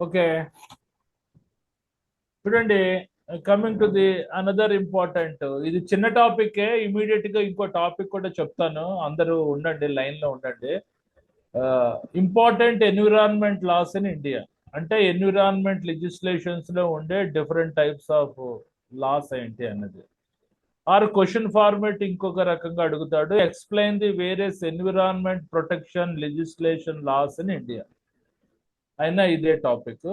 Okay, చూడండి. Coming to the another important, ఇది చిన్న టాపిక్. ఇమీడియట్ గా ఇంకో టాపిక్ కూడా చెప్తాను, అందరూ ఉండండి, లైన్ లో ఉండండి. Important environment laws in India, అంటే ఎన్విరాన్మెంట్ లెజిస్లేషన్స్ లో ఉండే డిఫరెంట్ టైప్స్ ఆఫ్ లాస్ ఏంటి అన్నది. ఆర్ క్వశ్చన్ ఫార్మేట్ ఇంకొక రకంగా అడుగుతాడు, explain the various environment protection legislation laws in India. అయినా ఇదే టాపిక్.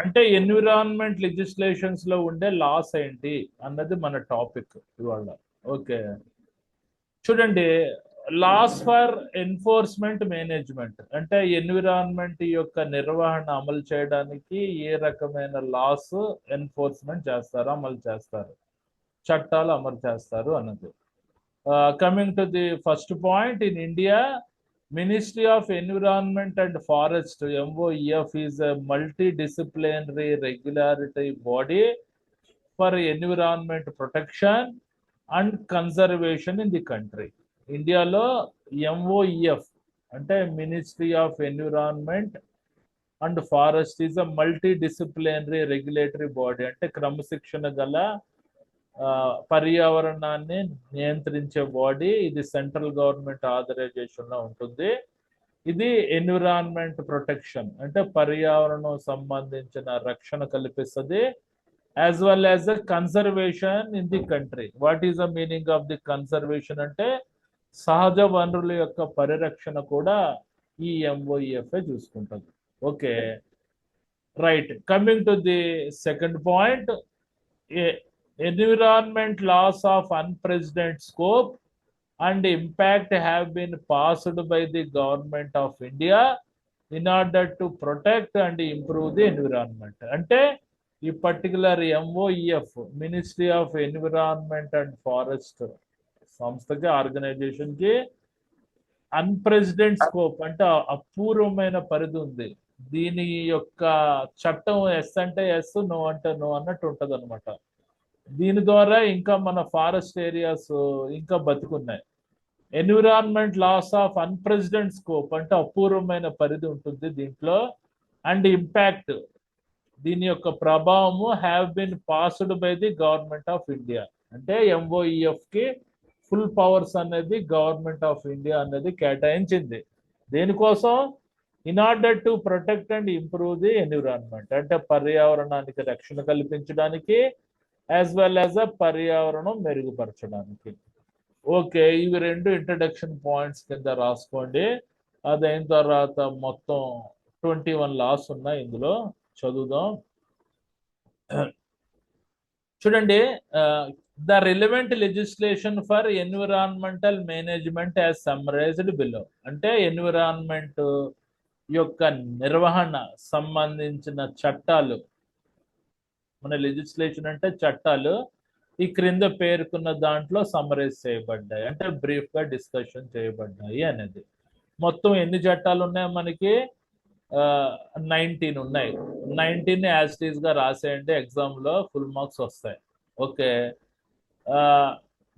అంటే ఎన్విరాన్మెంట్ లెజిస్లేషన్స్ లో ఉండే లాస్ ఏంటి అన్నది మన టాపిక్ ఇవాళ. ఓకే, చూడండి. లాస్ ఫర్ ఎన్ఫోర్స్మెంట్ మేనేజ్మెంట్, అంటే ఎన్విరాన్మెంట్ యొక్క నిర్వహణ అమలు చేయడానికి ఏ రకమైన లాస్ ఎన్ఫోర్స్మెంట్ చేస్తారు, అమలు చేస్తారు, చట్టాలు అమలు చేస్తారు అన్నది. Coming to the first point, in India Ministry of Environment and Forest MOEF is a multidisciplinary regulatory body for environment protection and conservation in the country. ఇండియాలో MOEF అంటే ministry of environment and forest is a multi disciplinary regulatory body, అంటే క్రమశిక్షణ గల పర్యావరణాన్ని నియంత్రించే body. ఇది central government authorisation లో ఉంటుంది. ఇది ఎన్విరాన్మెంట్ ప్రొటెక్షన్ అంటే పర్యావరణం సంబంధించిన రక్షణ కల్పిస్తుంది, as well as the conservation in the country. What is the meaning of the conservation అంటే సహజ వనరుల యొక్క పరిరక్షణ కూడా ఈ ఎంఓఈఎఫ్ చూసుకుంటుంది. Okay, right. Coming to the second point, environment laws of unprecedented scope and impact have been passed by the government of India in order to protect and improve the environment. అంటే ఈ particular MoEF ministry of environment and forest సంస్థకి, organisation కి unprecedented scope అంటే అపూర్వమైన పరిధి ఉంది. దీని యొక్క చట్టం ఎస్ అంటే ఎస్, నో అంటే నో అన్నట్టు ఉంటది అనమాట. దీని ద్వారా ఇంకా మన ఫారెస్ట్ ఏరియాస్ ఇంకా బతుకున్నాయి. Environment loss of unprecedented scope అంటే అపూర్వమైన పరిధి ఉంటుంది దీంట్లో. అండ్ ఇంపాక్ట్, దీని యొక్క ప్రభావము have been passed by the government of India, అంటే ఎంఓఈఎఫ్ కి ఫుల్ పవర్స్ అనేది గవర్నమెంట్ ఆఫ్ ఇండియా అనేది కేటాయించింది. దేనికోసం? In order to protect and improve the environment, అంటే పర్యావరణానికి రక్షణ కల్పించడానికి యాజ్ వెల్ యాజ్ అ పర్యావరణం మెరుగుపరచడానికి. ఓకే, ఇవి రెండు ఇంట్రడక్షన్ పాయింట్స్ కింద రాసుకోండి. అదైన తర్వాత మొత్తం 21 లాస్ ఉన్నాయి ఇందులో, చదువుదాం. చూడండి, the relevant legislation for environmental management as summarised below, అంటే ఎన్విరాన్మెంట్ యొక్క నిర్వహణ సంబంధించిన చట్టాలు, మన లెజిస్లేషన్ అంటే చట్టాలు, ఈ క్రింద పేర్కొన్న దాంట్లో సమరైజ్ చేయబడ్డాయి, అంటే బ్రీఫ్ గా డిస్కషన్ చేయబడ్డాయి అనేది. మొత్తం ఎన్ని చట్టాలు ఉన్నాయి మనకి? 19 ఉన్నాయి. 19 యాజ్ టీజ్ గా రాసేయండి, ఎగ్జామ్ లో ఫుల్ మార్క్స్ వస్తాయి. Okay,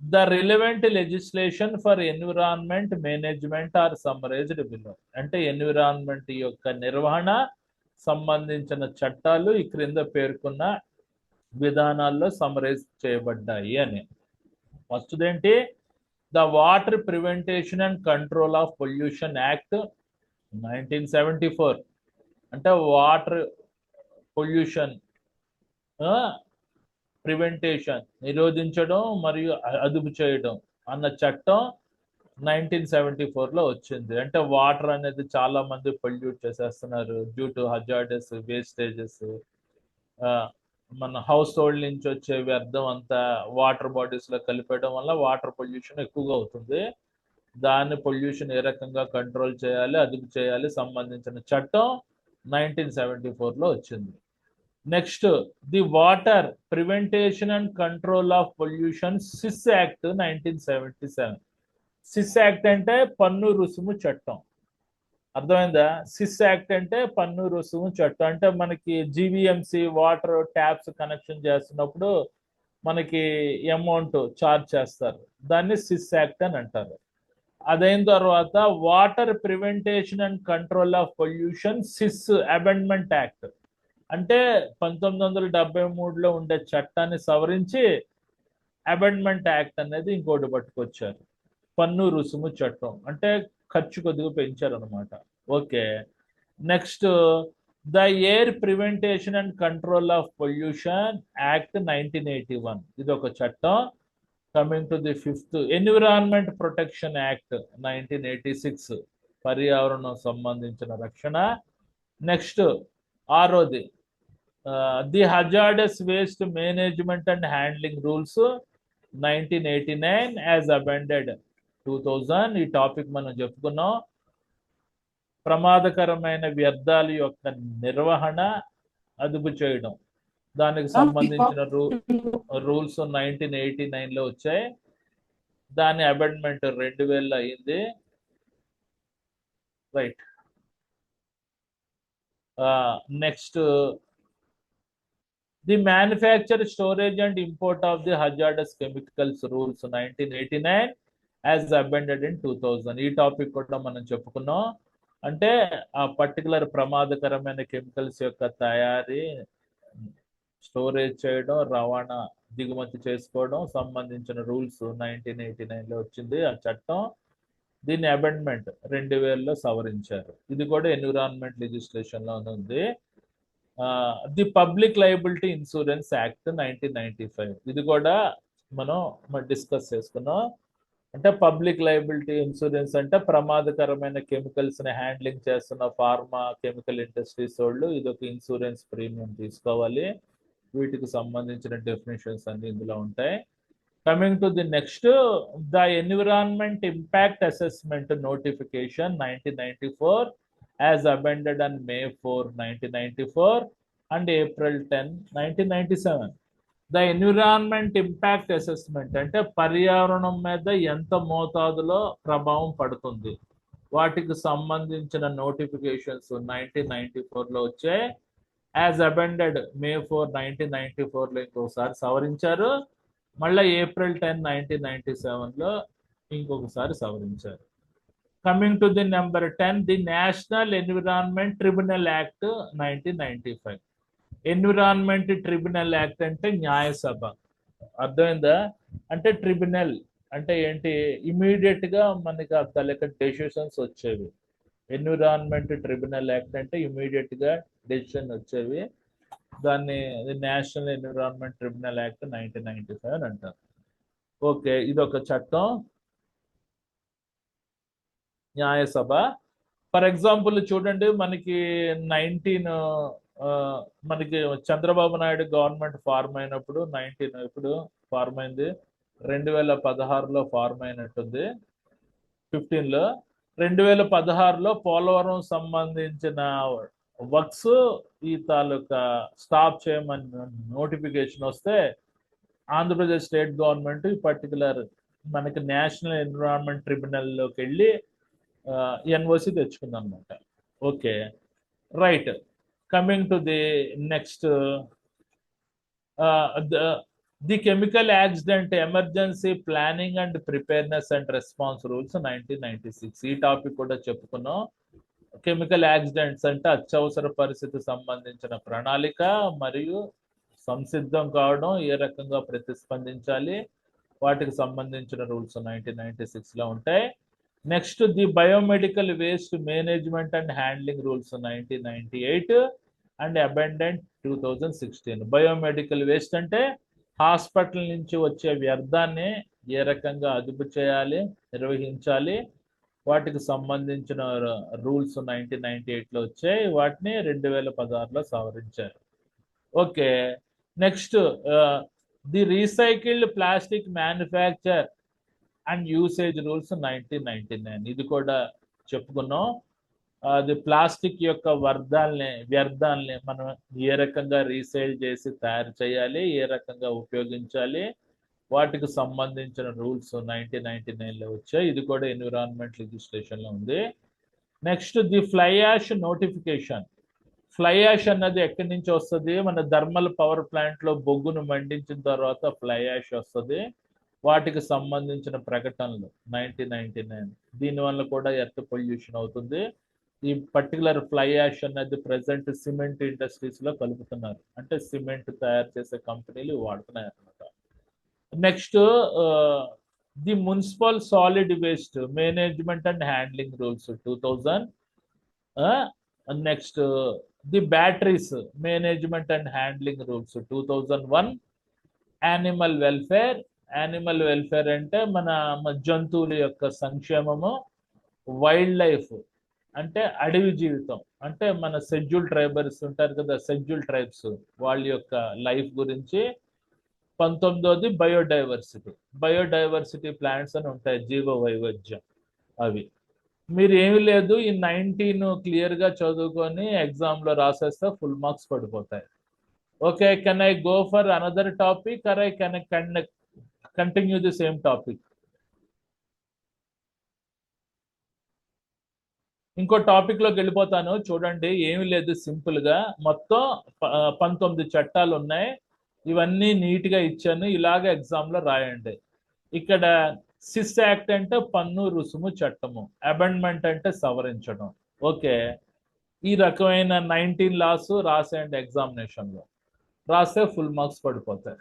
the relevant legislation for environment management or summarised below, అంటే ఎన్విరాన్మెంట్ యొక్క నిర్వహణ సంబంధించిన చట్టాలు ఈ క్రింద పేర్కొన్న విధానాల్లో సమరైజ్ చేయబడ్డాయి అని. ఫస్ట్ ఏంటి? The water prevention and control of pollution act 1974, అంటే వాటర్ పొల్యూషన్ ప్రివెంటేషన్ నిరోధించడం మరియు అదుపు చేయడం అన్న చట్టం 1974 లో వచ్చింది. అంటే వాటర్ అనేది చాలా మంది పొల్యూట్ చేసేస్తున్నారు డ్యూ టు హజార్డస్ వేస్టేజెస్. మన హౌస్ హోల్డ్ నుంచి వచ్చే వ్యర్థం అంతా వాటర్ బాడీస్ లో కలిపేయడం వల్ల వాటర్ పొల్యూషన్ ఎక్కువగా అవుతుంది. దాన్ని పొల్యూషన్ ఏ రకంగా కంట్రోల్ చేయాలి, అదుపు చేయాలి సంబంధించిన చట్టం 1974 లో వచ్చింది. Next, the water prevention and control of pollution cess act 1977. Cess act అంటే పన్ను రుసుము చట్టం, అర్థమైందా? సిస్ యాక్ట్ అంటే పన్ను రుసుము చట్టం, అంటే మనకి జీవీఎంసీ వాటర్ ట్యాప్స్ కనెక్షన్ చేస్తున్నప్పుడు మనకి అమౌంట్ చార్జ్ చేస్తారు, దాన్ని సిస్ యాక్ట్ అని అంటారు. అదైన తర్వాత water prevention and control of pollution cess amendment act, అంటే 1973లో ఉండే చట్టాన్ని సవరించి అమెండ్మెంట్ యాక్ట్ అనేది ఇంకోటి పట్టుకొచ్చారు. పన్ను రుసుము చట్టం, అంటే ఖర్చు కొద్దిగా పెంచారు అనమాట. Okay, next the air prevention and control of pollution act 1981, ఇది ఒక చట్టం. Coming to the fifth, environment protection act 1986, పర్యావరణం సంబంధించిన రక్షణ. నెక్స్ట్ ఆరోది the hazardous waste management and handling rules 1989 as amended 2000, ఈ టాపిక్ మనం చెప్పుకున్నాం. ప్రమాదకరమైన వ్యర్థాల యొక్క నిర్వహణ, అదుపు చేయడం, దానికి సంబంధించిన రూల్స్ 1989లో వచ్చాయి. దాని అమెండ్మెంట్ 2000 అయింది. Right. Next the manufacture, storage and import of the hazardous chemicals rules 1989 as amended in 2000, ఈ టాపిక్ కూడా మనం చెప్పుకున్నాం. అంటే ఆ పర్టికులర్ ప్రమాదకరమైన కెమికల్స్ యొక్క తయారీ, స్టోరేజ్ చేయడం, రవాణా, దిగుమతి చేసుకోవడం సంబంధించిన రూల్స్ 1989లో వచ్చింది ఆ చట్టం. దీని అమెండ్మెంట్ 2000లో సవరించారు. ఇది కూడా ఎన్విరాన్మెంట్ లెజిస్లేషన్ లో ఉంది. The public liability insurance act 1995, ఇది కూడా మనం డిస్కస్ చేసుకున్నాం. అంటే పబ్లిక్ లయబిలిటీ ఇన్సూరెన్స్ అంటే ప్రమాదకరమైన కెమికల్స్ ని హ్యాండ్లింగ్ చేస్తున్న ఫార్మా కెమికల్ ఇండస్ట్రీస్ వాళ్ళు ఇది ఒక ఇన్సూరెన్స్ ప్రీమియం తీసుకోవాలి. వీటికి సంబంధించిన డెఫినేషన్స్ అన్ని ఇందులో ఉంటాయి. Coming to the next, the environment impact assessment notification 1994 as amended on May 4, 1994 and April 10, 1997. The environment impact assessment అంటే పర్యావరణం మీద ఎంత మోతాదులో ప్రభావం పడుతుంది, వాటికి సంబంధించిన నోటిఫికేషన్స్ 1994లో వచ్చాయి. యాజ్ అమెండెడ్ May 4, 1994లో ఇంకొకసారి సవరించారు. మళ్ళీ April 10, 1997లో ఇంకొకసారి సవరించారు. Coming to the number 10, the national environment tribunal act 1995. Environment tribunal act అంటే న్యాయసభ, అర్థమైందా? అంటే ట్రిబ్యునల్ అంటే ఏంటి, ఇమీడియట్ గా మనకి ఆ తలక డెసిషన్స్ వచ్చేవి. ఎన్విరాన్మెంట్ ట్రిబ్యునల్ యాక్ట్ అంటే ఇమీడియట్ గా డెసిషన్ వచ్చేవి. దాన్ని నేషనల్ ఎన్విరాన్మెంట్ ట్రిబ్యునల్ యాక్ట్ 1995 అని అంటారు. ఓకే, ఇది ఒక చట్టం, న్యాయసభ. ఫర్ ఎగ్జాంపుల్ చూడండి, మనకి మనకి చంద్రబాబు నాయుడు గవర్నమెంట్ ఫార్మ్ అయినప్పుడు ఇప్పుడు ఫార్మ్ అయింది 2016లో ఫార్మ్ అయినట్టుంది, 15లో. 2016లో పోలవరం సంబంధించిన వర్క్స్ ఈ తాలూకా స్టాప్ చేయమని నోటిఫికేషన్ వస్తే ఆంధ్రప్రదేశ్ స్టేట్ గవర్నమెంట్ ఈ పర్టికులర్ మనకి నేషనల్ ఎన్విరాన్మెంట్ ట్రిబ్యునల్లోకి వెళ్ళి ఎన్ఓసి తెచ్చుకుంది అనమాట. Okay, right. Coming to the next, the chemical accident emergency planning and preparedness and response rules 1996, ఈ టాపిక్ కూడా చెప్పుకున్నాం. కెమికల్ యాక్సిడెంట్స్ అంటే అత్యవసర పరిస్థితి సంబంధించిన ప్రణాళిక మరియు సంసిద్ధం కావడం, ఏ రకంగా ప్రతిస్పందించాలి, వాటికి సంబంధించిన రూల్స్ 1996లో ఉంటాయి. Next, the biomedical waste management and handling rules 1998 and amended 2016. Biomedical waste అంటే హాస్పిటల్ నుంచి వచ్చే వ్యర్థాన్ని ఏ రకంగా అదుపు చేయాలి, నిర్వహించాలి, వాటికి సంబంధించిన రూల్స్ 1998లో వచ్చాయి. వాటిని 2016లో సవరించారు. Okay, next, the recycled plastic manufacture and usage rules 1999, ఇది కూడా చెప్పుకున్నాం. అది ప్లాస్టిక్ యొక్క వ్యర్థాలని మనం ఏ రకంగా రీసైల్ చేసి తయారు చేయాలి, ఏ రకంగా ఉపయోగించాలి, వాటికి సంబంధించిన రూల్స్ 1999లో వచ్చాయి. ఇది కూడా ఎన్విరాన్మెంట్ లెజిస్లేషన్లో ఉంది. Next, the fly ash notification. Fly ash అన్నది ఎక్కడి నుంచి వస్తుంది, మన థర్మల్ పవర్ ప్లాంట్లో బొగ్గును మండించిన తర్వాత ఫ్లై యాష్ వస్తుంది. వాటికి సంబంధించిన ప్రకటనలు 1999. దీనివల్ల కూడా ఎర్త్ పొల్యూషన్ అవుతుంది. ఈ పర్టికులర్ ఫ్లై యాష్ అనేది ప్రెసెంట్ సిమెంట్ ఇండస్ట్రీస్ లో కలుపుతున్నారు, అంటే సిమెంట్ తయారు చేసే కంపెనీలు వాడుతున్నాయి అన్నమాట. Next the municipal solid waste management and handling rules 2000. Next the batteries management and handling rules 2001. Animal welfare అంటే మన జంతువుల యొక్క సంక్షేమము. వైల్డ్ లైఫ్ అంటే అడవి జీవితం, అంటే మన షెడ్యూల్ ట్రైబర్స్ ఉంటారు కదా, షెడ్యూల్ ట్రైబ్స్ వాళ్ళ యొక్క లైఫ్ గురించి. 19ది బయోడైవర్సిటీ ప్లాంట్స్ అని ఉంటాయి, జీవ వైవిధ్యం. అవి మీరు ఏమి లేదు, ఈ 19 క్లియర్ గా చదువుకొని ఎగ్జామ్ లో రాసేస్తే ఫుల్ మార్క్స్ పడిపోతాయి. Okay, can I go for another topic or I can continue the same topic? ఇంకో టాపిక్ లోకి వెళ్ళిపోతాను. చూడండి, ఏమి లేదు, సింపుల్ గా మొత్తం 19 చట్టాలు ఉన్నాయి. ఇవన్నీ నీట్ గా ఇచ్చాను, ఇలాగ ఎగ్జామ్ లో రాయండి. ఇక్కడ సిస్ యాక్ట్ అంటే పన్ను రుసుము చట్టము, అబెండ్మెంట్ అంటే సవరించడం. ఓకే, ఈ రకమైన 19 లాస్ రాసేయండి ఎగ్జామినేషన్ లో. రాస్తే ఫుల్ మార్క్స్ పడిపోతాయి.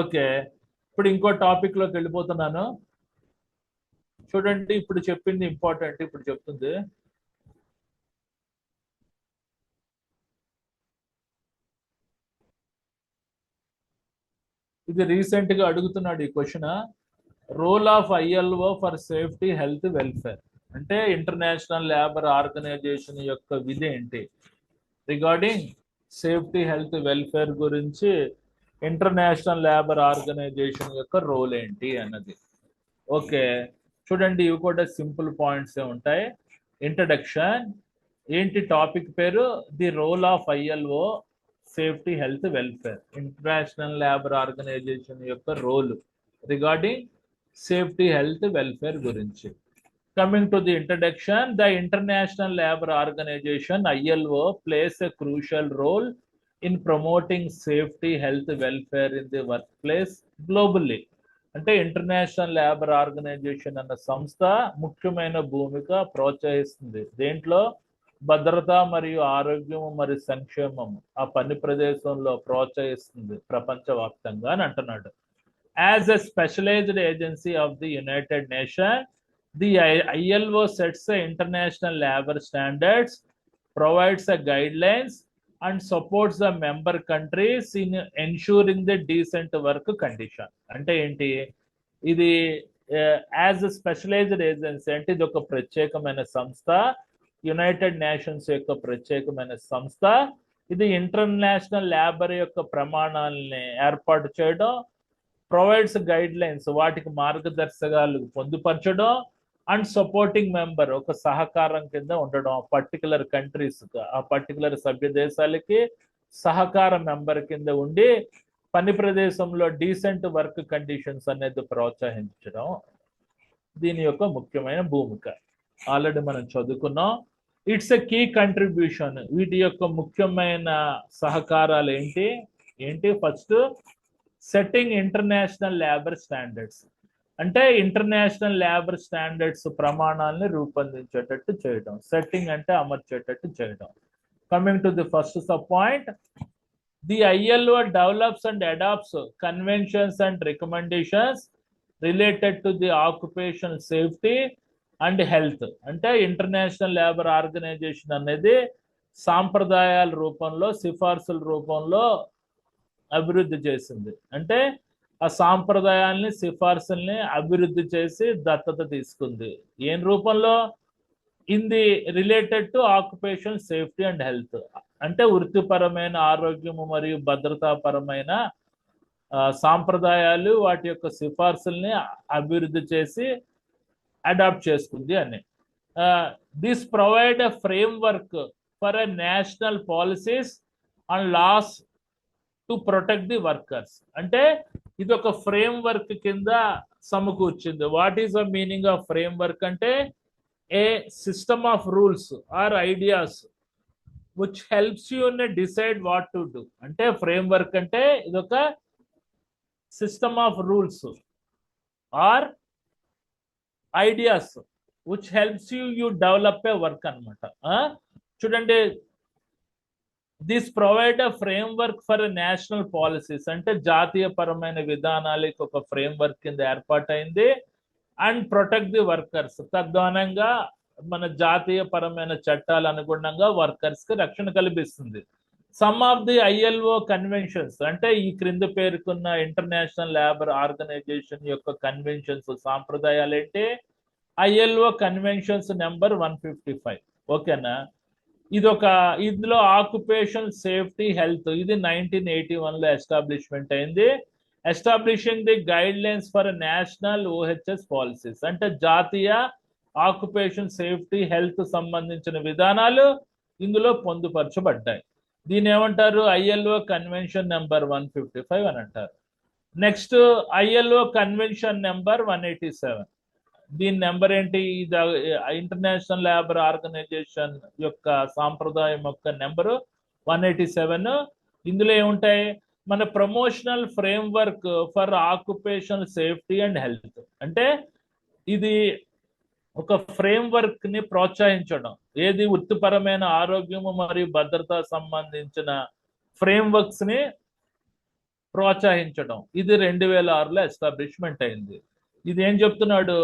ఓకే, ఇప్పుడు ఇంకో టాపిక్ లోకి వెళ్ళిపోతున్నాను. చూడండి, ఇప్పుడు చెప్పింది ఇంపార్టెంట్. ఇప్పుడు చెప్తుంది ఇది రీసెంట్ గా అడుగుతున్నాడు ఈ question. Role of ILO for safety health welfare అంటే ఇంటర్నేషనల్ లేబర్ ఆర్గనైజేషన్ యొక్క విధి ఏంటి? రిగార్డింగ్ సేఫ్టీ హెల్త్ వెల్ఫేర్ గురించి ఇంటర్నేషనల్ లేబర్ ఆర్గనైజేషన్ యొక్క రోల్ ఏంటి అన్నది. ఓకే, చూడండి, ఇవి కూడా సింపుల్ పాయింట్స్ ఉంటాయి. ఇంట్రడక్షన్ ఏంటి, టాపిక్ పేరు the role of ILO safety health welfare, international labour organisation యొక్క role regarding safety health welfare గురించి. Coming to the introduction, the International Labour Organization ILO plays a crucial role in promoting safety, health, welfare in the workplace globally. అంటే international labour organisation అన్న సంస్థ ముఖ్యమైన భూమిక ప్రోత్సహిస్తుంది. దేంట్లో? భద్రత మరియు ఆరోగ్యం మరియు సంక్షేమం ఆ పని ప్రదేశంలో ప్రోత్సహిస్తుంది ప్రపంచవ్యాప్తంగా అని అంటున్నాడు. As a specialised agency of the United Nation, the ILO sets the international labor standards, provides the guidelines and supports the member countries in ensuring the decent work condition. అంటే ఏంటి ఇది? యాజ్ ఎ స్పెషలైజ్డ్ ఏజెన్సీ అంటే ఇది ఒక ప్రత్యేకమైన సంస్థ, United nations యొక్క ప్రత్యేకమైన సంస్థ. ఇది ఇంటర్నేషనల్ లేబర్ యొక్క ప్రమాణాలని ఏర్పాటు చేయడం, ప్రొవైడ్స్ గైడ్ లైన్స్ వాటికి మార్గదర్శకాలు పొందుపరచడం, అండ్ సపోర్టింగ్ మెంబర్ ఒక సహకారం కింద ఉండడం. ఆ పర్టికులర్ కంట్రీస్ ఆ పర్టికులర్ సభ్య దేశాలకి సహకార మెంబర్ కింద ఉండి పని ప్రదేశంలో డీసెంట్ వర్క్ కండిషన్స్ అనేది ప్రోత్సహించడం దీని యొక్క ముఖ్యమైన భూమిక. ఆల్రెడీ మనం చదువుకున్నాం. It's a key contribution. వీటి యొక్క ముఖ్యమైన సహకారాలు ఏంటి? First, setting international labour standards అంటే ఇంటర్నేషనల్ లేబర్ స్టాండర్డ్స్ ప్రమాణాలని రూపొందించేటట్టు చేయడం. సెట్టింగ్ అంటే అమర్చేటట్టు చేయడం. Coming to the first sub point, the ILO develops and adopts conventions and recommendations related to the occupational safety and health. అంటే ఇంటర్నేషనల్ లేబర్ ఆర్గనైజేషన్ అనేది సాంప్రదాయాల రూపంలో, సిఫార్సుల రూపంలో అభివృద్ధి చేసింది. అంటే ఆ సాంప్రదాయాల్ని, సిఫార్సుల్ని అభివృద్ధి చేసి దత్తత తీసుకుంది. ఏం రూపంలో? In the related to occupation safety and health అంటే వృత్తిపరమైన ఆరోగ్యము మరియు భద్రతాపరమైన సాంప్రదాయాలు, వాటి యొక్క సిఫార్సుల్ని అభివృద్ధి చేసి అడాప్ట్ చేసుకుంది అని. This provide a framework for a national policies and laws to protect the workers. అంటే ఇది ఒక ఫ్రేమ్ వర్క్ కింద సమకూర్చింది. What is the meaning of framework అంటే a system of rules or ideas which helps you decide what to do. అంటే framework అంటే ఇదొక system of rules or ideas which helps you develop a work అనమాట. చూడండి, this provide a framework for national policies, అంటే జాతీయ పరమైన విధానాలకు ఒక ఫ్రేమ్వర్క్ కింద ఏర్పాటైంది. అండ్ ప్రొటెక్ట్ ది వర్కర్స్, తద్వానంగా మన జాతీయ పరమైన చట్టాల అనుగుణంగా వర్కర్స్ కి రక్షణ కల్పిస్తుంది. Some of the ILO conventions, అంటే ఈ క్రింద పేర్కొన్న ఇంటర్నేషనల్ లేబర్ ఆర్గనైజేషన్ యొక్క కన్వెన్షన్స్ సాంప్రదాయాలు ఏంటి? ILO conventions number 155. ఓకేనా? ఇందులో ఆక్యుపేషన్ సేఫ్టీ హెల్త్, ఇది 1981లో ఎస్టాబ్లిష్మెంట్ అయింది. Establishing the guide lines for national OHS policies, అంటే జాతీయ ఆక్యుపేషన్ సేఫ్టీ హెల్త్ సంబంధించిన విధానాలు ఇందులో పొందుపరచబడ్డాయి. దీని ఏమంటారు? ఐఎల్ఓ కన్వెన్షన్ నెంబర్ 155 అని అంటారు. Next ILO convention number 187. దీని నెంబర్ ఏంటి? ఇది ఇంటర్నేషనల్ లేబర్ ఆర్గనైజేషన్ యొక్క సాంప్రదాయం యొక్క నెంబరు 187. ఇందులో ఏముంటాయి? మన promotional framework for occupational safety and health, అంటే ఇది ఒక ఫ్రేమ్వర్క్ ని ప్రోత్సహించడం, ఏది వృత్తిపరమైన ఆరోగ్యము మరియు భద్రత సంబంధించిన ఫ్రేమ్వర్క్స్ ని ప్రోత్సహించడం. ఇది 2006లో ఎస్టాబ్లిష్మెంట్ అయింది. ఇది ఏం చెప్తున్నాడు?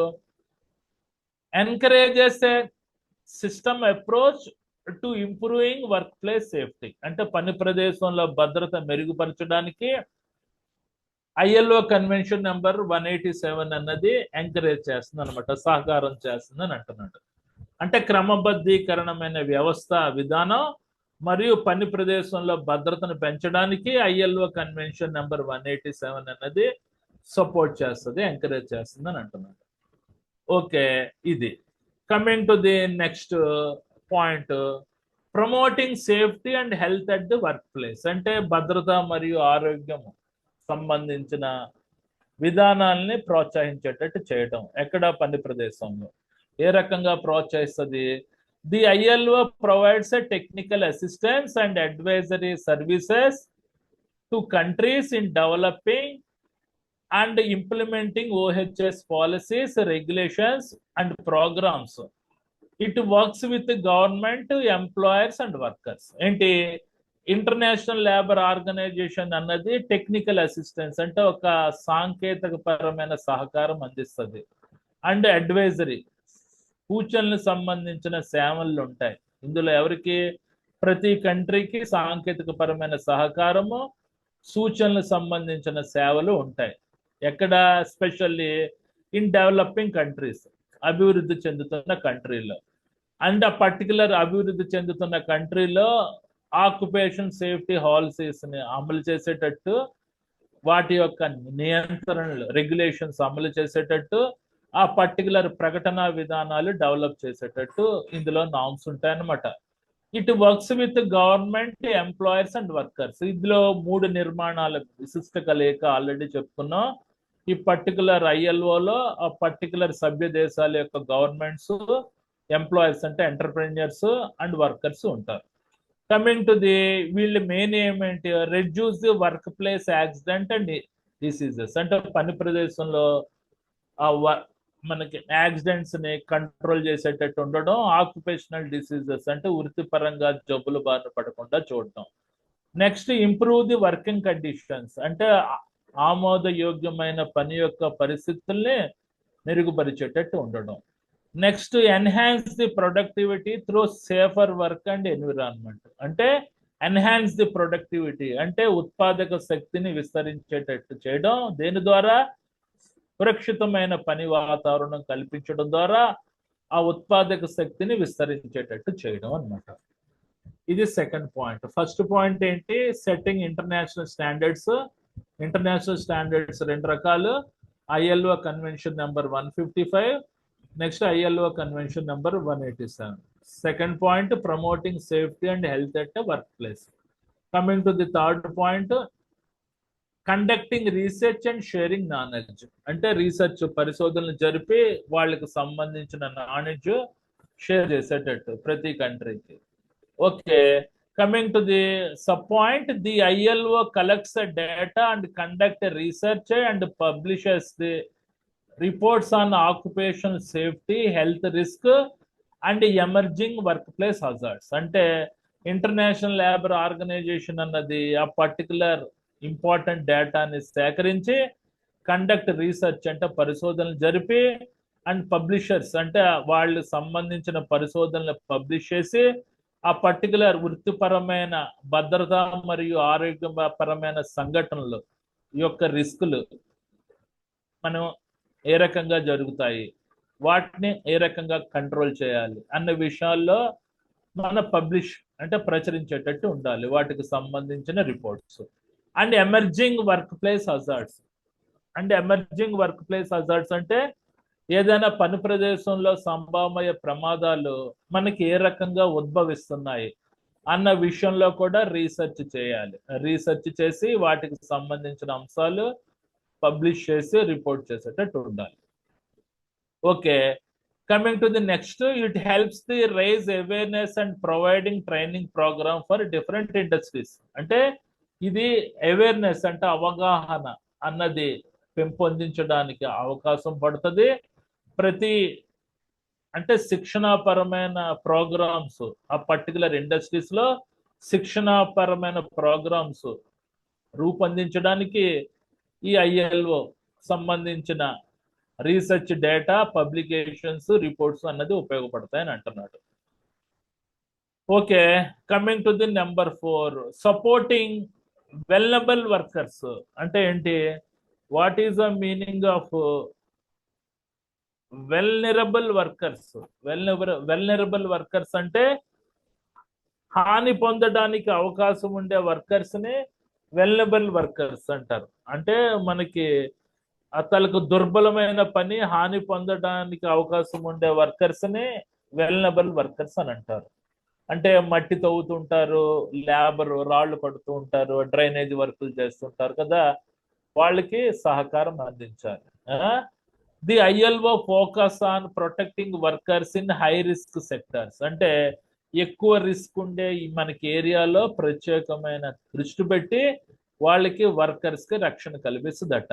Encourages A system approach to improving work place safety, అంటే పని ప్రదేశంలో భద్రత మెరుగుపరచడానికి ఐఎల్ఓ కన్వెన్షన్ నెంబర్ 187 అన్నది ఎంకరేజ్ చేస్తుంది అనమాట, సహకారం చేస్తుంది అని అంటున్నాడు. అంటే క్రమబద్ధీకరణమైన వ్యవస్థ విధానం మరియు పని ప్రదేశంలో భద్రతను పెంచడానికి ఐఎల్ఓ కన్వెన్షన్ నెంబర్ 187 అన్నది సపోర్ట్ చేస్తుంది, ఎంకరేజ్ చేస్తుంది అని అంటున్నాడు. ఓకే, ఇది coming to the next point, promoting safety and health at the work place, అంటే భద్రత మరియు ఆరోగ్యం సంబంధించిన విధానాలని ప్రోత్సహించేటట్టు చేయటం. ఎక్కడ? పని ప్రదేశంలో. ఏ రకంగా ప్రోత్సహిస్తుంది? The ILO provides a technical assistance and advisory services to countries in developing and implementing OHS policies, regulations and programs. It works with the government, employers and workers. ఏంటి? ఇంటర్నేషనల్ లేబర్ ఆర్గనైజేషన్ అన్నది technical assistance, అంటే ఒక సాంకేతిక పరమైన సహకారం అందిస్తుంది. And advisory, సూచనలకు సంబంధించిన సేవలు ఉంటాయి ఇందులో. ఎవరికి? ప్రతి కంట్రీకి సాంకేతిక పరమైన సహకారము, సూచనలకు సంబంధించిన సేవలు ఉంటాయి. ఎక్కడ? ఎస్పెషల్లీ ఇన్ డెవలపింగ్ కంట్రీస్, అభివృద్ధి చెందుతున్న కంట్రీలో. అండ్ ఆ పర్టికులర్ అభివృద్ధి చెందుతున్న కంట్రీలో ఆక్యుపేషన్ సేఫ్టీ పాలసీస్ ని అమలు చేసేటట్టు, వాటి యొక్క నియంత్రణలు, రెగ్యులేషన్స్ అమలు చేసేటట్టు, ఆ పర్టికులర్ ప్రకటన విధానాలు డెవలప్ చేసేటట్టు ఇందులో నామ్స్ ఉంటాయన్నమాట. It works with government, employers and workers. ఇందులో 3 నిర్మాణాల విశిష్ట కలయిక ఆల్రెడీ చెప్పుకున్నాం. ఈ పర్టికులర్ ఐఎల్ఓలో ఆ పర్టికులర్ సభ్య దేశాల యొక్క గవర్నమెంట్స్, ఎంప్లాయర్స్ అంటే ఎంటర్ప్రెన్యూర్స్ అండ్ వర్కర్స్ ఉంటారు. కమింగ్ టు ది వీళ్ళ మెయిన్ ఏమేంటి? Reduce the workplace accident and diseases, అంటే పని ప్రదేశంలో మనకి యాక్సిడెంట్స్ ని కంట్రోల్ చేసేటట్టు ఉండడం. ఆక్యుపేషనల్ డిసీజెస్ అంటే వృత్తిపరంగా జబ్బులు బారిన పడకుండా చూడటం. Next improve the working conditions, అంటే ఆమోదయోగ్యమైన పని యొక్క పరిస్థితుల్ని మెరుగుపరిచేటట్టు ఉండడం. Next enhance the productivity through safer work and environment, అంటే ఎన్హాన్స్ ది ప్రొడక్టివిటీ అంటే ఉత్పాదక శక్తిని విస్తరించేటట్టు చేయడం. దేని ద్వారా? సురక్షితమైన పని వాతావరణం కల్పించడం ద్వారా ఆ ఉత్పాదక శక్తిని విస్తరించేటట్టు చేయడం అన్నమాట. ఇది సెకండ్ పాయింట్. ఫస్ట్ పాయింట్ ఏంటి? Setting international standards. International standards 2 రకాలు. ILO convention number 155, next ILO convention number 187. Second point, promoting safety and health at work place. Coming to the third point, conducting research and sharing knowledge, అంటే research పరిశోధనలు జరిపి వాళ్ళకి సంబంధించిన knowledge share చేసేటట్టు ప్రతి కంట్రీకి. Okay, coming to the sub point, the ILO collects data and conduct research and publishes the reports on occupational safety, health risk and emerging work place hazards. అంటే international labour organisation అన్నది ఆ particular important డేటాని సేకరించి conduct research అంటే పరిశోధనలు జరిపి and publishers అంటే వాళ్ళు సంబంధించిన పరిశోధనలు పబ్లిష్ చేసి ఆ పర్టికులర్ వృత్తిపరమైన భద్రత మరియు ఆరోగ్యపరమైన సంఘటనలు యొక్క రిస్కులు మనం ఏ రకంగా జరుగుతాయి, వాటిని ఏ రకంగా కంట్రోల్ చేయాలి అన్న విషయాల్లో మన పబ్లిష్ అంటే ప్రచురించేటట్టు ఉండాలి వాటికి సంబంధించిన reports. And emerging work place hazards. అంటే ఎమర్జింగ్ వర్క్ ప్లేస్ హజార్డ్స్ అంటే ఏదైనా పని ప్రదేశంలో సంభావ్య ప్రమాదాలు మనకి ఏ రకంగా ఉద్భవిస్తున్నాయి అన్న విషయంలో కూడా రీసెర్చ్ చేయాలి. రీసెర్చ్ చేసి వాటికి సంబంధించిన అంశాలు పబ్లిష్ చేసి రిపోర్ట్ చేసేటట్టు ఉండాలి. Okay, coming to the next, it helps the raise awareness and providing training programme for different industries. అంటే ఇది అవేర్నెస్ అంటే అవగాహన అన్నది పెంపొందించడానికి అవకాశం పడుతుంది. ప్రతి అంటే శిక్షణాపరమైన ప్రోగ్రామ్స్ ఆ పర్టికులర్ ఇండస్ట్రీస్ లో శిక్షణాపరమైన ప్రోగ్రామ్స్ రూపొందించడానికి ఈ ఐఎల్ఓ సంబంధించిన రీసెర్చ్ డేటా, పబ్లికేషన్స్, రిపోర్ట్స్ అన్నది ఉపయోగపడతాయని అంటున్నాడు. Okay, coming to the number 4, supporting vulnerable workers. అంటే ఏంటి, what is the meaning of vulnerable workers? Vulnerable workers అంటే హాని పొందడానికి అవకాశం ఉండే వర్కర్స్ ని వెల్నరబుల్ వర్కర్స్ అంటారు. అంటే మనకి అతలకు దుర్బలమైన పని, హాని పొందడానికి అవకాశం ఉండే వర్కర్స్ ని వెల్నరబుల్ వర్కర్స్ అని అంటారు. అంటే మట్టి తవ్వుతుంటారు, లేబర్ రాళ్లు పడుతూ ఉంటారు, డ్రైనేజ్ వర్కులు చేస్తుంటారు కదా, వాళ్ళకి సహకారం అందించాలి. The ILO focus on protecting workers in high risk sectors. అంటే ఎక్కువ రిస్క్ ఉండే మనకి ఏరియాలో ప్రత్యేకమైన దృష్టి పెట్టి వాళ్ళకి వర్కర్స్ కి రక్షణ కల్పిస్తుందట.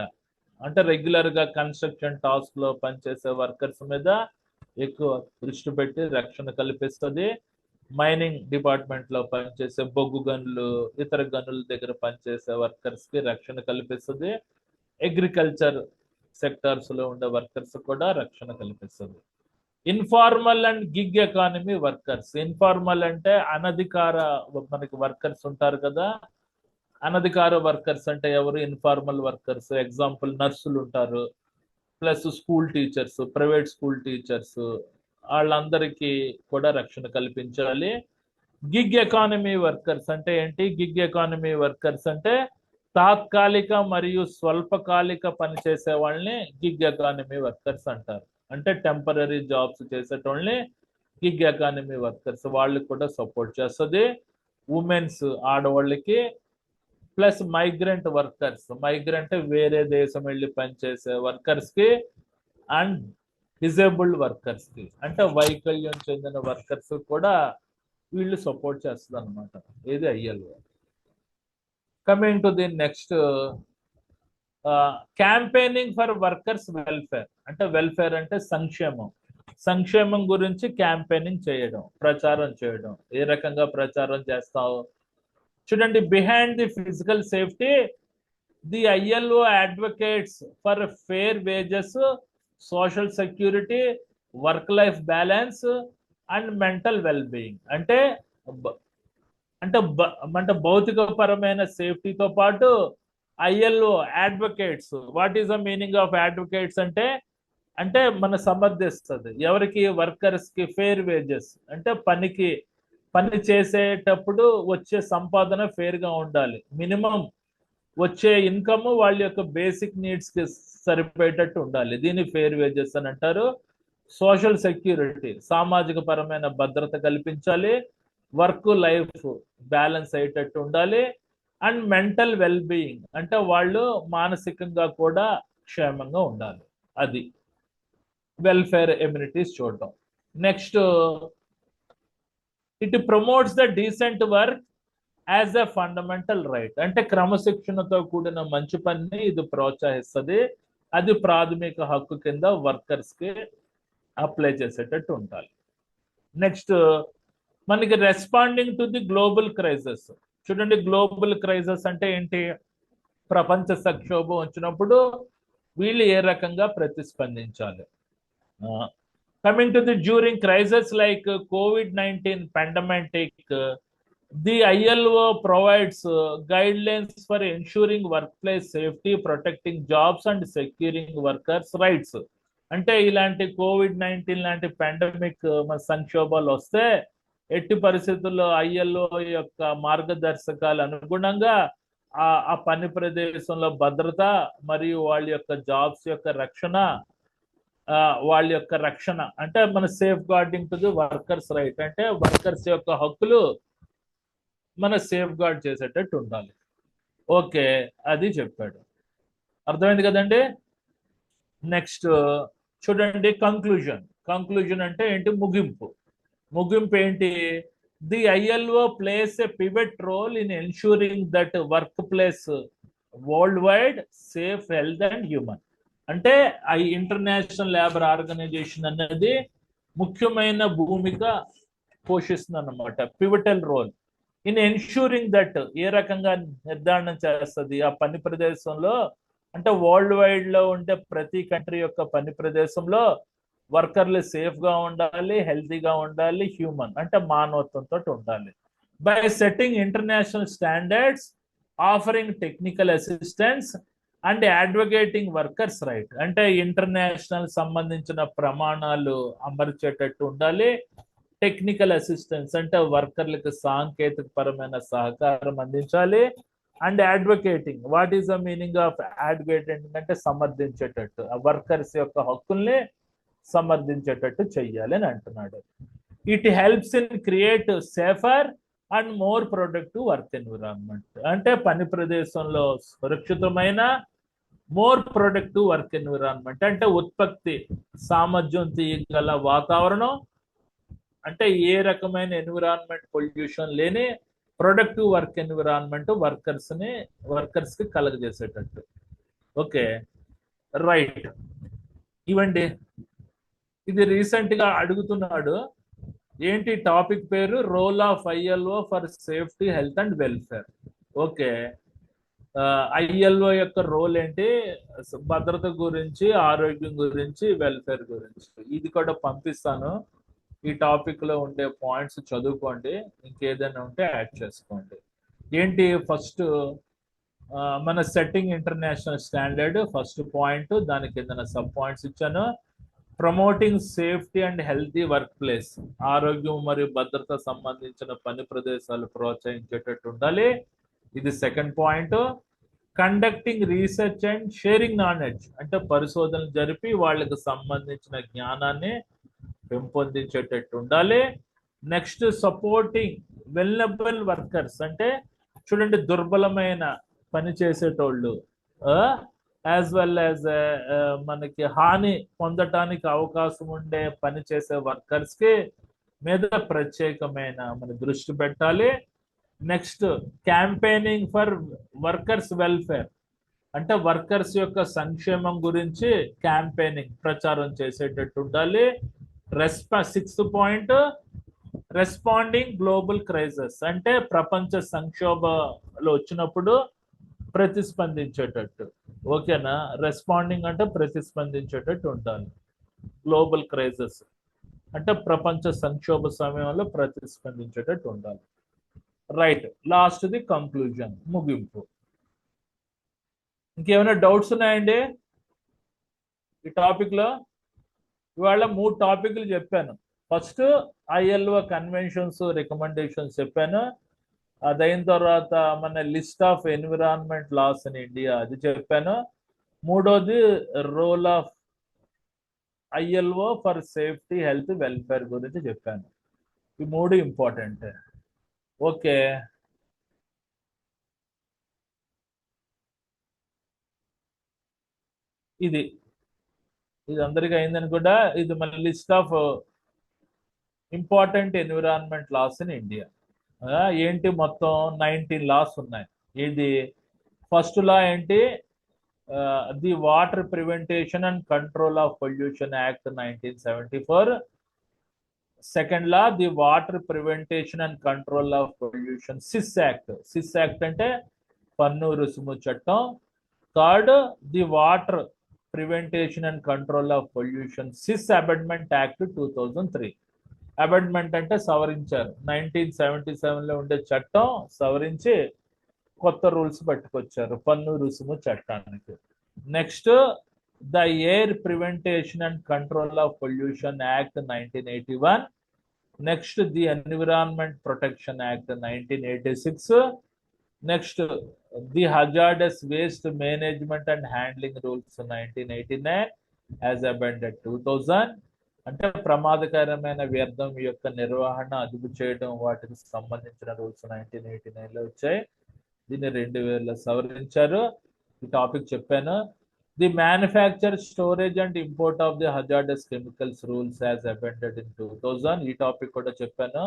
అంటే రెగ్యులర్ గా కన్స్ట్రక్షన్ టాస్క్ లో పనిచేసే వర్కర్స్ మీద ఎక్కువ దృష్టి పెట్టి రక్షణ కల్పిస్తుంది. మైనింగ్ డిపార్ట్మెంట్ లో పనిచేసే బొగ్గు గనులు, ఇతర గనుల దగ్గర పనిచేసే వర్కర్స్ కి రక్షణ కల్పిస్తుంది. అగ్రికల్చర్ సెక్టార్స్ లో ఉండే వర్కర్స్ కూడా రక్షణ కల్పిస్తుంది. Informal and gig economy workers. Informal అంటే అనధికార మనకి వర్కర్స్ ఉంటారు కదా, అనధికార వర్కర్స్ అంటే ఎవరు? Informal workers. ఎగ్జాంపుల్ నర్సులు ఉంటారు, plus school teachers, private school teachers, వాళ్ళందరికీ కూడా రక్షణ కల్పించాలి. గిగ్ ఎకానమీ వర్కర్స్ అంటే ఏంటి? గిగ్ ఎకానమీ వర్కర్స్ అంటే తాత్కాలిక మరియు స్వల్పకాలిక పనిచేసే వాళ్ళని గిగ్ ఎకానమీ వర్కర్స్ అంటారు. అంటే టెంపరీ జాబ్స్ చేసేటోళ్ళని గిగ్ ఎకానమీ వర్కర్స్. వాళ్ళకి కూడా సపోర్ట్ చేస్తుంది. ఉమెన్స్ ఆడవాళ్ళకి, ప్లస్ మైగ్రెంట్ వర్కర్స్. మైగ్రెంట్ వేరే దేశం వెళ్ళి పనిచేసే వర్కర్స్ కి, అండ్ డిజేబుల్డ్ వర్కర్స్ కి అంటే వైకల్యం చెందిన వర్కర్స్ కూడా వీళ్ళు సపోర్ట్ చేస్తుంది అనమాట. ఇది ILO. Coming to the next, campaigning for workers welfare. అంటే వెల్ఫేర్ అంటే సంక్షేమం. సంక్షేమం గురించి క్యాంపెయినింగ్ చేయడం, ప్రచారం చేయడం. ఏ రకంగా ప్రచారం చేస్తావు చూడండి. Behind the physical safety, the ILO advocates for fair wages, social security, work life balance and mental wellbeing. అంటే అంటే భౌతికపరమైన సేఫ్టీతో పాటు ILO advocates. What is the meaning of advocates అంటే అంటే మన సమర్థిస్తుంది ఎవరికి? వర్కర్స్ కి. ఫేర్ వేజెస్ అంటే పని చేసేటప్పుడు వచ్చే సంపాదన ఫేర్ గా ఉండాలి. మినిమం వచ్చే ఇన్కమ్ వాళ్ళ యొక్క బేసిక్ నీడ్స్ కి సరిపోయేటట్టు ఉండాలి. దీన్ని ఫేర్ వేజెస్ అని అంటారు. సోషల్ సెక్యూరిటీ, సామాజిక పరమైన భద్రత కల్పించాలి. వర్క్ లైఫ్ బ్యాలెన్స్ అయ్యేటట్టు ఉండాలి. అండ్ మెంటల్ వెల్బీయింగ్ అంటే వాళ్ళు మానసికంగా కూడా క్షేమంగా ఉండాలి. అది వెల్ఫేర్ ఎమ్యూనిటీస్ చూడటం. Next, it promotes the decent work as a fundamental right. అంటే క్రమశిక్షణతో కూడిన మంచి పనిని ఇది ప్రోత్సహిస్తుంది. అది ప్రాథమిక హక్కు కింద వర్కర్స్ కి అప్లై చేసేటట్టు ఉండాలి. నెక్స్ట్ మనకి responding to the global crisis. చూడండి, గ్లోబల్ క్రైసిస్ అంటే ఏంటి? ప్రపంచ సంక్షోభం వచ్చినప్పుడు వీళ్ళు ఏ రకంగా ప్రతిస్పందించాలి. Coming to the during crisis like COVID-19 pandemic, the ILO provides guidelines for ensuring workplace safety, protecting jobs and securing workers' rights. అంటే ఇలాంటి COVID-19 లాంటి పాండమిక్ సంక్షోభాలు వస్తే ఎట్టి పరిస్థితుల్లో ILO యొక్క మార్గదర్శకాలు అనుగుణంగా ఆ పని ప్రదేశంలో భద్రత మరియు వాళ్ళ యొక్క జాబ్స్ యొక్క రక్షణ, వాళ్ళ యొక్క రక్షణ అంటే మన safe guarding to the workers right, అంటే వర్కర్స్ యొక్క హక్కులు మన సేఫ్ గార్డ్ చేసేటట్టు ఉండాలి. ఓకే, అది చెప్పాడు. అర్థమైంది కదండి. నెక్స్ట్ చూడండి, కంక్లూజన్ అంటే ఏంటి? ముగింపు ఏంటి? The ILO plays a pivot role in ensuring that work place world wide safe, health and human. అంటే ఈ ఇంటర్నేషనల్ లేబర్ ఆర్గనైజేషన్ అనేది ముఖ్యమైన భూమిక పోషిస్తుంది అన్నమాట, pivotal role in ensuring that. ఏ రకంగా నిర్ధారణ చేస్తుంది ఆ పని ప్రదేశంలో, అంటే వరల్డ్ వైడ్ లో ఉండే ప్రతి కంట్రీ యొక్క పని ప్రదేశంలో వర్కర్లు సేఫ్ గా ఉండాలి, హెల్తీగా ఉండాలి, హ్యూమన్ అంటే మానవత్వంతో ఉండాలి. By setting international standards, offering technical assistance and advocating workers right. అంటే ఇంటర్నేషనల్ సంబంధించిన ప్రమాణాలు అమర్చేటట్టు ఉండాలి. టెక్నికల్ అసిస్టెన్స్ అంటే వర్కర్లకు సాంకేతిక పరమైన సహకారం అందించాలి. And advocating, what is the meaning of advocating అంటే సమర్థించేటట్టు, ఆ వర్కర్స్ యొక్క హక్కుల్ని సమర్థించేటట్టు చెయ్యాలి అని అంటున్నాడు. It helps in create safer and more productive work environment. అంటే పని ప్రదేశంలో సురక్షితమైన మోర్ ప్రొడక్టివ్ వర్క్ ఎన్విరాన్మెంట్ అంటే ఉత్పత్తి సామర్థ్యం తీయగల వాతావరణం, అంటే ఏ రకమైన ఎన్విరాన్మెంట్ పొల్యూషన్ లేని ప్రొడక్టివ్ వర్క్ ఎన్విరాన్మెంట్ వర్కర్స్ కి కలగజేసేటట్టు. Okay, right. ఇవ్వండి, ఇది రీసెంట్ గా అడుగుతున్నాడు. ఏంటి టాపిక్ పేరు? Role of ILO for safety, health and welfare. Okay, ILO యొక్క రోల్ ఏంటి? భద్రత గురించి, ఆరోగ్యం గురించి, వెల్ఫేర్ గురించి. ఇది కూడా పంపిస్తాను. ఈ టాపిక్ లో ఉండే పాయింట్స్ చదువుకోండి, ఇంకేదైనా ఉంటే యాడ్ చేసుకోండి. ఏంటి? ఫస్ట్ మన setting international standard first point, దాని కింద సబ్ పాయింట్స్ ఇచ్చాను. Promoting safety and healthy work place, ఆరోగ్యం మరియు భద్రత సంబంధించిన పని ప్రదేశాలు ప్రోత్సహించేటట్టు ఉండాలి. ఇది second point. Conducting research and sharing knowledge, అంటే పరిశోధనలు జరిపి వాళ్ళకి సంబంధించిన జ్ఞానాన్ని పెంపొందించేటట్టు ఉండాలి. నెక్స్ట్, సపోర్టింగ్ వెల్నరబుల్ వర్కర్స్, అంటే చూడండి దుర్బలమైన పని చేసేటోళ్ళు యాజ్ వెల్ యాజ్ మనకి హాని పొందటానికి అవకాశం ఉండే పని చేసే వర్కర్స్ కి మీద ప్రత్యేకమైన మన దృష్టి పెట్టాలి. Next, campaigning for workers welfare, అంటే వర్కర్స్ యొక్క సంక్షేమం గురించి క్యాంపెయినింగ్ ప్రచారం చేసేటట్టు ఉండాలి. Sixth point, responding global crisis, అంటే ప్రపంచ సంక్షోభాలు వచ్చినప్పుడు ప్రతిస్పందించేటట్టు. ఓకేనా? రెస్పాండింగ్ అంటే ప్రతిస్పందించేటట్టు ఉండాలి. గ్లోబల్ క్రైసిస్ అంటే ప్రపంచ సంక్షోభ సమయంలో ప్రతిస్పందించేటట్టు ఉండాలి. రైట్, లాస్ట్ ది కంక్లూజన్, ముగింపు. ఇంకేమైనా డౌట్స్ ఉన్నాయండి ఈ టాపిక్ లో? ఇవాళ 3 టాపిక్లు చెప్పాను. ఫస్ట్ ILO కన్వెన్షన్స్, రికమెండేషన్స్ చెప్పాను. అదైన తర్వాత మన list of environment laws in India అది చెప్పాను. మూడోది role of ILO for safety, health, welfare గురించి చెప్పాను. ఈ 3 ఇంపార్టెంట్. ఓకే, ఇది అందరికీ అయిందని కూడా. ఇది మన list of important environment laws in India. ఏంటి? మొత్తం 19 లాస్ ఉన్నాయి. ఇది ఫస్ట్ లా ఏంటి? The water prevention and control of pollution act 1974. Second law the water prevention and control of pollution cess act. Cess act అంటే పన్ను రుసుము చట్టం. Third the water prevention and control of pollution cess amendment act 2003. Amendment అంటే సవరించారు. 1977లో ఉండే చట్టం సవరించి కొత్త రూల్స్ పట్టుకొచ్చారు పన్ను రుసుము చట్టానికి. Next the air prevention and control of pollution act 1981. Next the environment protection act 1986. Next the hazardous waste management and handling rules 1989 as amended 2000. అంటే ప్రమాదకరమైన వ్యర్థం యొక్క నిర్వహణ అదుపు చేయడం వాటికి సంబంధించిన రూల్స్ 1989లో వచ్చాయి. దీన్ని 2000లో సవరించారు. ఈ టాపిక్ చెప్పాను. The manufacture, storage and import of the hazardous chemicals rules as amended in 2000. ఈ టాపిక్ కూడా చెప్పాను.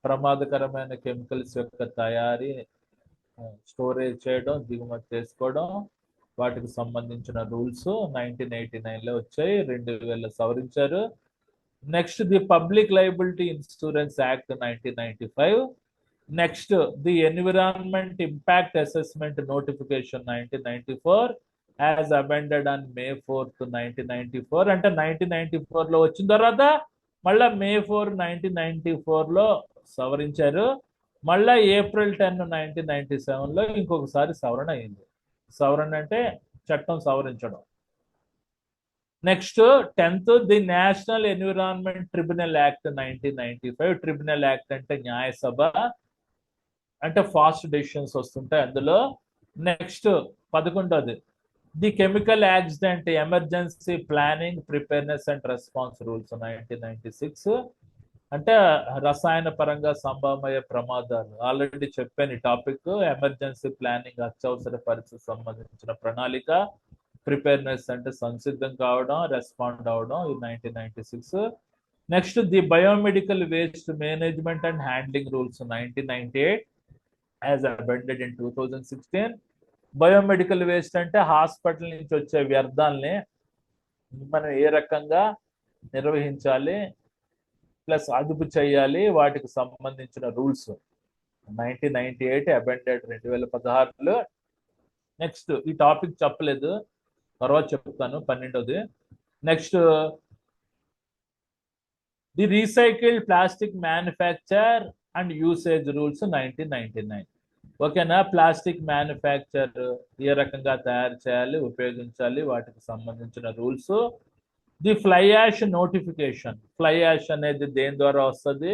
ప్రమాదకరమైన కెమికల్స్ యొక్క తయారీ, స్టోరేజ్ చేయడం, దిగుమతి చేసుకోవడం వాటికి సంబంధించిన రూల్స్ 1989లో వచ్చాయి. 2000లో సవరించారు. Next the public liability insurance act 1995. Next the environment impact assessment notification 1994 as amended on May 4th, 1994. అంటే 1994లో వచ్చిన తర్వాత మళ్ళా May 4, 1994లో సవరించారు. మళ్ళా April 10, 1997లో ఇంకొకసారి సవరణ అయింది. సవరణ అంటే చట్టం సవరించడం. Next 10th the national environment tribunal act 1995. Tribunal act అంటే న్యాయసభ, అంటే ఫాస్ట్ డెసిషన్స్ వస్తుంటాయి అందులో. నెక్స్ట్ 11ది the chemical accident emergency planning preparedness and response rules 1996. అంటే రసాయన పరంగా సంభవమయ్యే ప్రమాదాలు ఆల్రెడీ చెప్పాను. ఈ టాపిక్ ఎమర్జెన్సీ ప్లానింగ్ అత్యవసర పరిస్థితి సంబంధించిన ప్రణాళిక, ప్రిపేర్నెస్ అంటే సంసిద్ధం కావడం, రెస్పాండ్ అవడం, ఇది 1996. Next the biomedical waste management and handling rules 1998 as amended in 2016. Biomedical waste అంటే హాస్పిటల్ నుంచి వచ్చే వ్యర్థాలని మనం ఏ రకంగా నిర్వహించాలి ప్లస్ అదుపు చేయాలి వాటికి సంబంధించిన రూల్స్ 1998 అమెండెడ్ 2016లో. నెక్స్ట్ ఈ టాపిక్ చెప్పలేదు, తర్వాత చెప్తాను. 12ది next the recycled plastic manufacture and usage rules 1999. ఓకేనా? ప్లాస్టిక్ మ్యానుఫ్యాక్చర్ ఏ రకంగా తయారు చేయాలి, ఉపయోగించాలి వాటికి సంబంధించిన rules. The fly ash notification. Fly ash అనేది దేని ద్వారా వస్తుంది?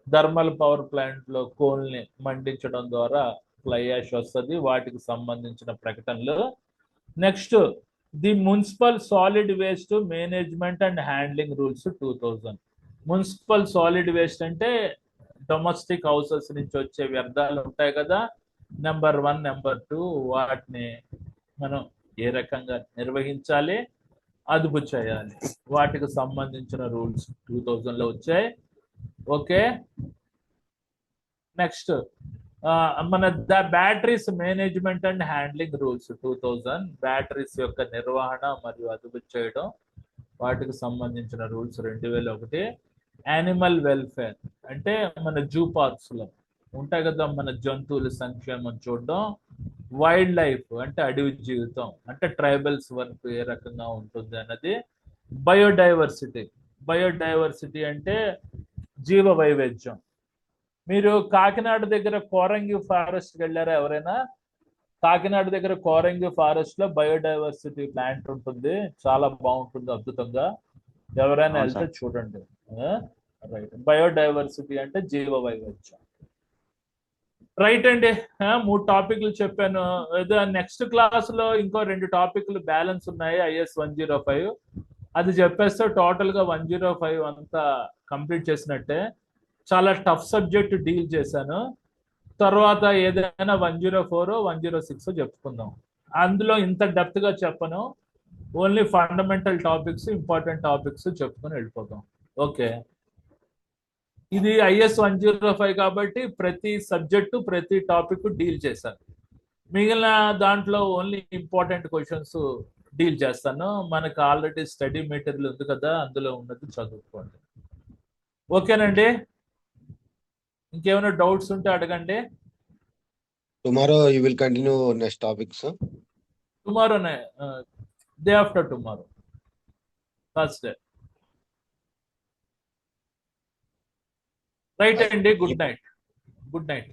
థర్మల్ పవర్ ప్లాంట్ లో కోల్ని మండించడం ద్వారా ఫ్లై యాష్ వస్తుంది, వాటికి సంబంధించిన ప్రకటనలు. Next the municipal solid waste management and handling rules 2000. Municipal solid waste అంటే డొమెస్టిక్ హౌసెస్ నుంచి వచ్చే వ్యర్థాలు ఉంటాయి కదా, నెంబర్ 1, నెంబర్ 2, వాటిని మనం ఏ రకంగా నిర్వహించాలి, అదుపు చేయాలి, వాటికి సంబంధించిన రూల్స్ 2000లో వచ్చాయి. ఓకే. నెక్స్ట్ మన the batteries management and handling rules 2000. Batteries యొక్క నిర్వహణ మరియు అదుపు చేయడం వాటికి సంబంధించిన రూల్స్ 2001. యానిమల్ వెల్ఫేర్ అంటే మన జూ పార్క్స్ లో ఉంటాయి కదా, మన జంతువుల సంక్షేమం చూడడం. వైల్డ్ లైఫ్ అంటే అడవి జీవితం, అంటే ట్రైబల్స్ వరకు ఏ రకంగా ఉంటుంది అన్నది. బయోడైవర్సిటీ. బయోడైవర్సిటీ అంటే జీవ వైవిధ్యం. మీరు కాకినాడ దగ్గర కోరంగి ఫారెస్ట్కి వెళ్ళారా ఎవరైనా? కాకినాడ దగ్గర కోరంగి ఫారెస్ట్ లో బయోడైవర్సిటీ ప్లాంట్ ఉంటుంది, చాలా బాగుంటుంది, అద్భుతంగా. ఎవరైనా వెళ్తే చూడండి. రైట్. బయోడైవర్సిటీ అంటే జీవ వైవిధ్యం. రైట్ అండి. 3 టాపిక్లు చెప్పాను. నెక్స్ట్ క్లాస్ లో ఇంకో 2 టాపిక్లు బ్యాలెన్స్ ఉన్నాయి. IS 105 అది చెప్పేస్తే టోటల్ గా 105 అంతా కంప్లీట్ చేసినట్టే. చాలా టఫ్ సబ్జెక్ట్ డీల్ చేశాను. తర్వాత ఏదైనా 104, 106 చెప్పుకుందాం. అందులో ఇంత డెప్త్ గా చెప్పను, only fundamental topics, important topics చెప్పుకొని వెళ్ళిపోతాం. ఓకే. ఇది IS 105 కాబట్టి ప్రతి సబ్జెక్టు ప్రతి టాపిక్ డీల్ చేశాను. మిగిలిన దాంట్లో ఓన్లీ ఇంపార్టెంట్ క్వశ్చన్స్ డీల్ చేస్తాను. మనకు ఆల్రెడీ స్టడీ మెటీరియల్ ఉంది కదా, అందులో ఉన్నది చదువుకోండి. ఓకేనండి, ఇంకేమైనా డౌట్స్ ఉంటే అడగండి. Tomorrow you will continue next topic, sir. టుమారోనే, day after tomorrow, Thursday. Right అండి, గుడ్ నైట్. Good night.